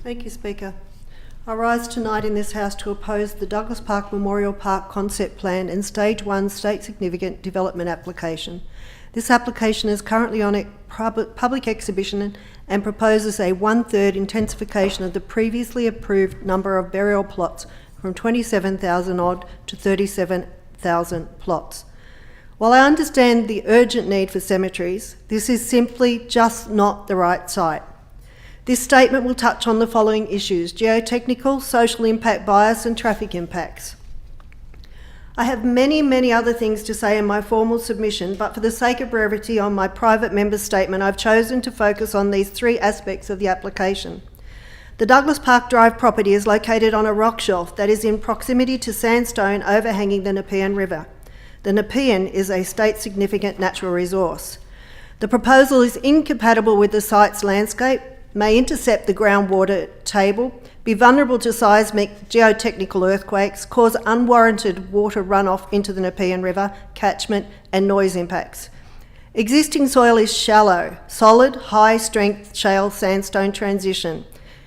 Thank you, Speaker. I rise tonight in this House to oppose the Douglas Park Memorial Park Concept Plan and Stage 1 State Significant Development application. This application is currently on a public exhibition and proposes a 1/3 intensification of the previously approved number of burial plots from 27,000 odd to 37,000 plots. While I understand the urgent need for cemeteries, this is simply just not the right site. This statement will touch on the following issues: geotechnical, social impact bias and traffic impacts. I have many other things to say in my formal submission, but for the sake of brevity on my private member's statement, I've chosen to focus on these three aspects of the application. The Douglas Park Drive property is located on a rock shelf that is in proximity to sandstone overhanging the Nepean River. The Nepean is a state significant natural resource. The proposal is incompatible with the site's landscape, may intercept the groundwater table, be vulnerable to seismic geotechnical earthquakes, cause unwarranted water runoff into the Nepean River, catchment and noise impacts. Existing soil is shallow, solid, high-strength shale sandstone transition.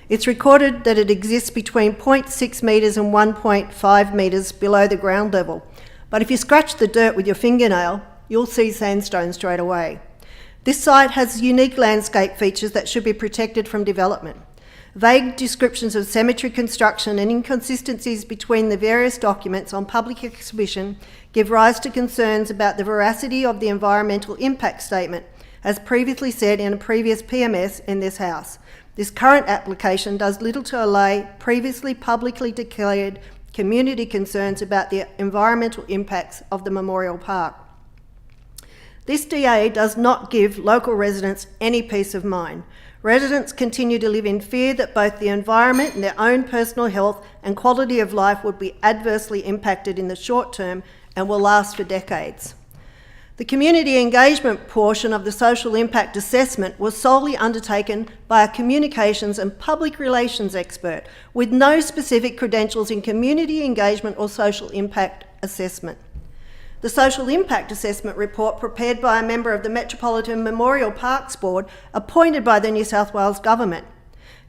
It's recorded that it exists between 0.6 metres and 1.5 metres below the ground level, but if you scratch the dirt with your fingernail, you'll see sandstone straight away. This site has unique landscape features that should be protected from development. Vague descriptions of cemetery construction and inconsistencies between the various documents on public exhibition give rise to concerns about the veracity of the environmental impact statement, as previously said in a previous PMS in this House. This current application does little to allay previously publicly declared community concerns about the environmental impacts of the Memorial Park. This DA does not give local residents any peace of mind. Residents continue to live in fear that both the environment and their own personal health and quality of life would be adversely impacted in the short term and will last for decades. The community engagement portion of the social impact assessment was solely undertaken by a communications and public relations expert with no specific credentials in community engagement or social impact assessment. The Social Impact Assessment report prepared by a member of the Metropolitan Memorial Parks Board appointed by the New South Wales Government.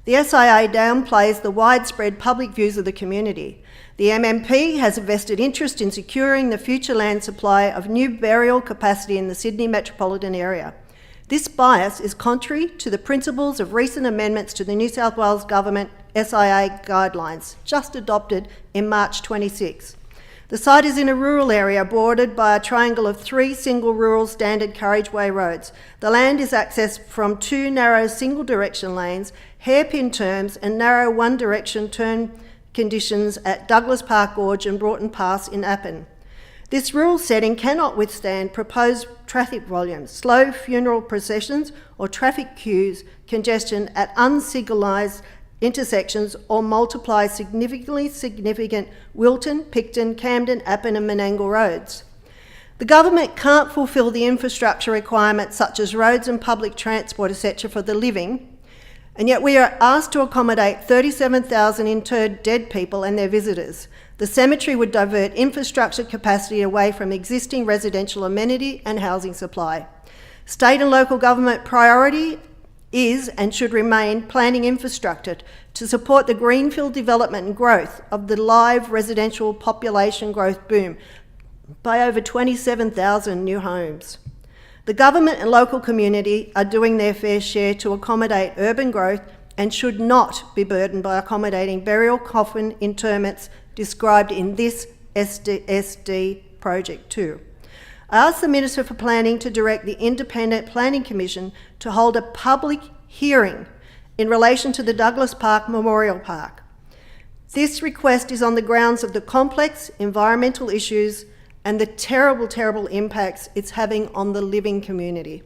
The SIA downplays the widespread public views of the community. The MMP has a vested interest in securing the future land supply of new burial capacity in the Sydney metropolitan area. This bias is contrary to the principles of recent amendments to the New South Wales Government SIA guidelines, just adopted in March 26. The site is in a rural area bordered by a triangle of 3 single rural standard carriageway roads. The land is accessed from 2 narrow single direction lanes, hairpin turns and narrow one direction turn conditions at Douglas Park Gorge and Broughton Pass in Appin. This rural setting cannot withstand proposed traffic volumes, slow funeral processions or traffic queues, congestion at unsignalised intersections or multiply significant Wilton, Picton, Camden, Appin and Menangle roads. The government can't fulfil the infrastructure requirements such as roads and public transport, etc. for the living, and yet we are asked to accommodate 37,000 interred dead people and their visitors. The cemetery would divert infrastructure capacity away from existing residential amenity and housing supply. State and local government priority is and should remain planning infrastructure to support the greenfield development and growth of the live residential population growth boom by over 27,000 new homes. The government and local community are doing their fair share to accommodate urban growth and should not be burdened by accommodating burial coffin interments described in this SD project too. I asked the Minister for Planning to direct the Independent Planning Commission to hold a public hearing in relation to the Douglas Park Memorial Park. This request is on the grounds of the complex environmental issues and the terrible impacts it's having on the living community.